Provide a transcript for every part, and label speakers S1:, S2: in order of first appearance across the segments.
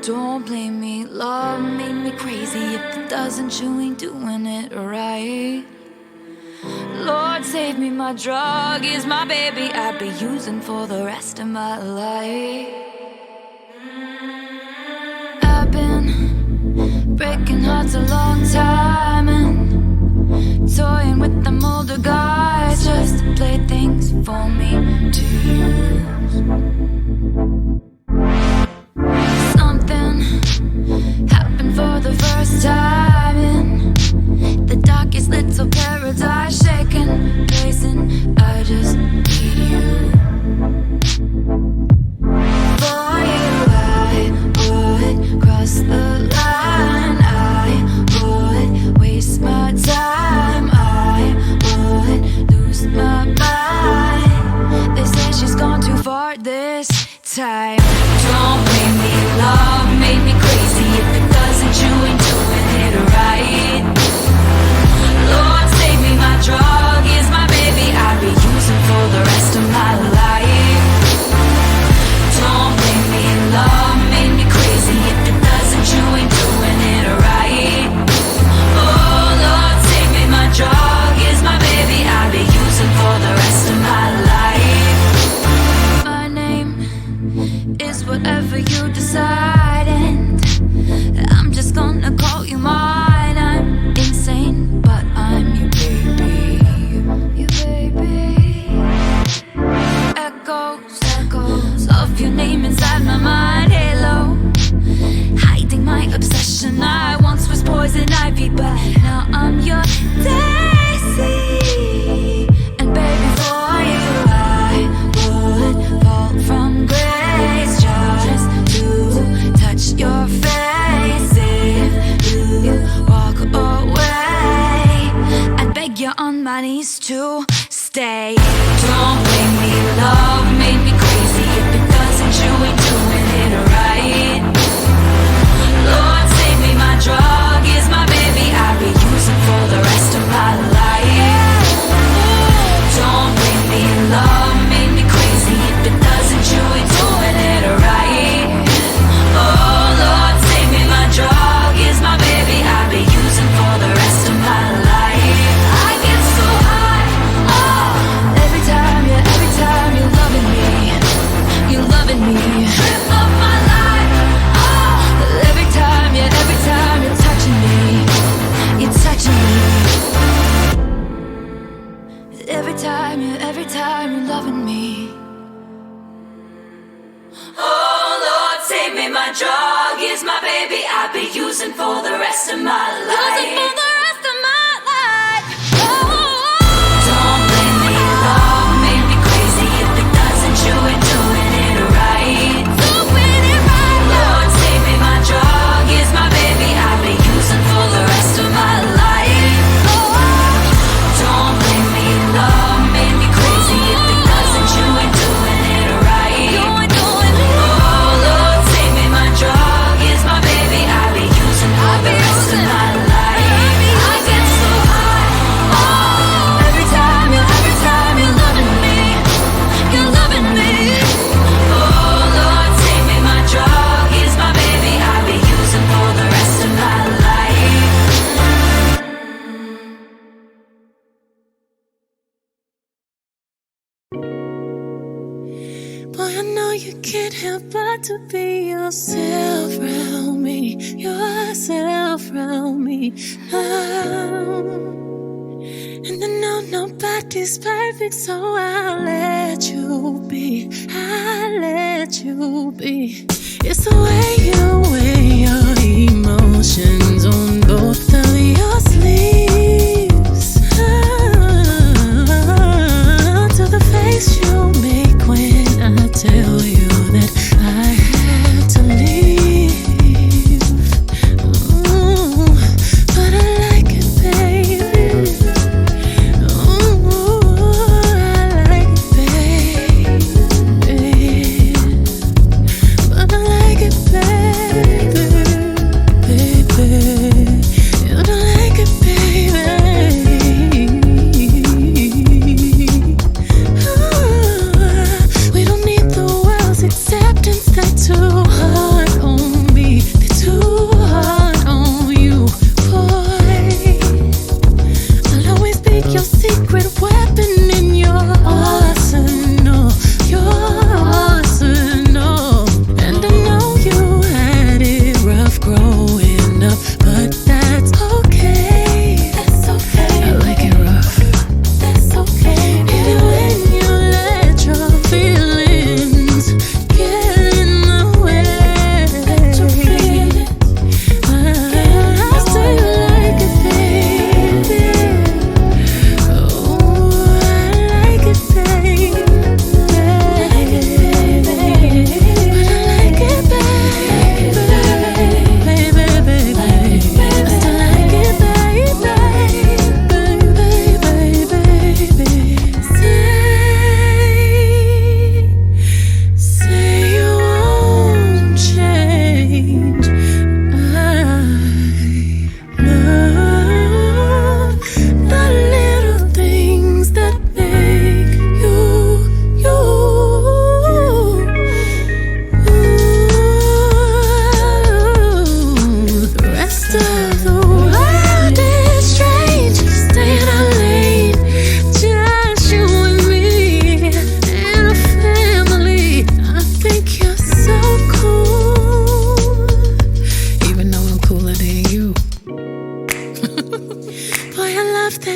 S1: Don't blame me, love made me crazy. If it doesn't, you ain't doing it right. Lord save me, my drug is my baby. I'd be using for the rest of my life. I've been breaking hearts a long time and toying with them older guys just to play things for me to use. Something happened for the first time in the darkest little paradise, shaking, pacing. I just need you. For you, I would cross the line. I would waste my time. I would lose my mind. They say she's gone too far this time. Don't blame me, love made me crazy. If it doesn't, you ain't doing it right. Lord save me, my drug is my baby. I'll be using for the rest of my life. Don't blame me, love made me crazy. If it doesn't, you ain't doing it right. Oh, Lord save me, my drug is my baby. I'll be using for the rest of my life. My name is whatever you decide, and I'm just gonna call you mine. I'm insane, but I'm your baby. Your baby. Echoes of your name inside my mind. Halo, hiding my obsession. I once was poison ivy, but now I'm your daisy. And baby, for you I would fall from grace just to touch your face. If you walk away, I'd beg you on my knees to stay. Don't blame me, love made me crazy. If it doesn't, you ain't doing it right. Lord save me, my drug is my baby. I'll be using for the rest of my life. Don't blame me, love made me crazy. If it doesn't, you ain't doing it right. Oh, Lord save me, my drug is my baby. I'll be using for the rest of my life. I get so high, oh, every time you're loving me. You're loving me. Trip of my life, oh, every time you're touching me. You're touching me. Every time you're loving me. Oh, Lord, save me, my drug is my baby. I'll be using for the rest of my life. Using for the rest of my life. Oh. Don't blame me, love made me crazy. If it doesn't, you ain't doing it right. Doing it right. Lord, save me, my drug is my baby. I'll be using for the rest of my life. Oh. Don't blame me, love made me crazy. If it doesn't, you ain't doing it right. You ain't doing it. Oh, Lord, save me, my drug is my baby. I'll be using for the rest of my life. I get so high, oh, every time you're loving me. You're loving me. Oh, Lord, save me, my drug is my baby. I'll be using for the rest of my life.
S2: Boy, I know you can't help but to be yourself around me, yourself around me. And I know nobody's perfect, so I'll let you be, I'll let you be. It's the way you weigh your emotions on both of your sleeves. To the face you make when I tell you that I had to leave. Ooh, but I like it, baby. Ooh, I like it, baby. But I like it, baby. Baby, you don't like it, baby. We don't need the world's acceptance, that's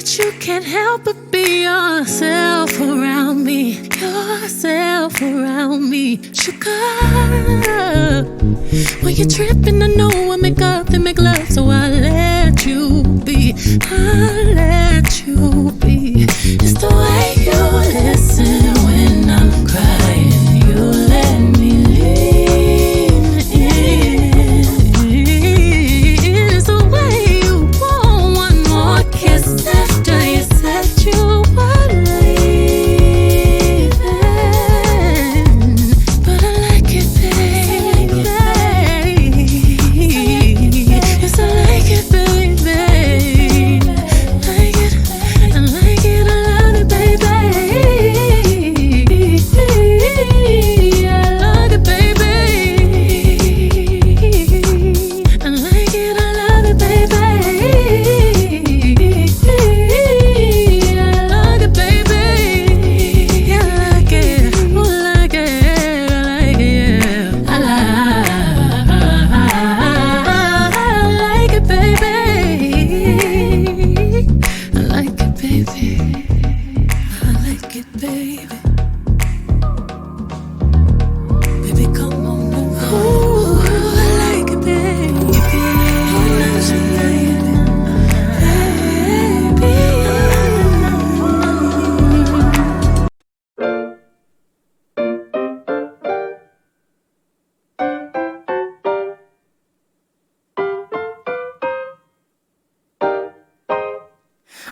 S2: that you can't help but be yourself around me. Yourself around me. Sugar, when you're tripping, I know I make up and make love, so I let you be. I let you be. It's the way you listen when I'm crying. You let me lean in. It's the way you want one more kiss after you said you were leaving. But I like it, baby. Yes, I like it, baby. Like it, I like it, I love it, baby. I love it, baby. I like it, I love it, baby. I love it, baby. I like it, I like it, I like it, yeah. I like it, baby. I like it, baby. I like it, baby. Baby, come on over. Ooh, I like it, baby. I love you, baby.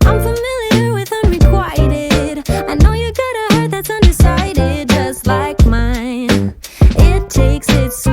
S1: I'm familiar with unrequited. I know you got a heart that's undecided, just like mine. It takes its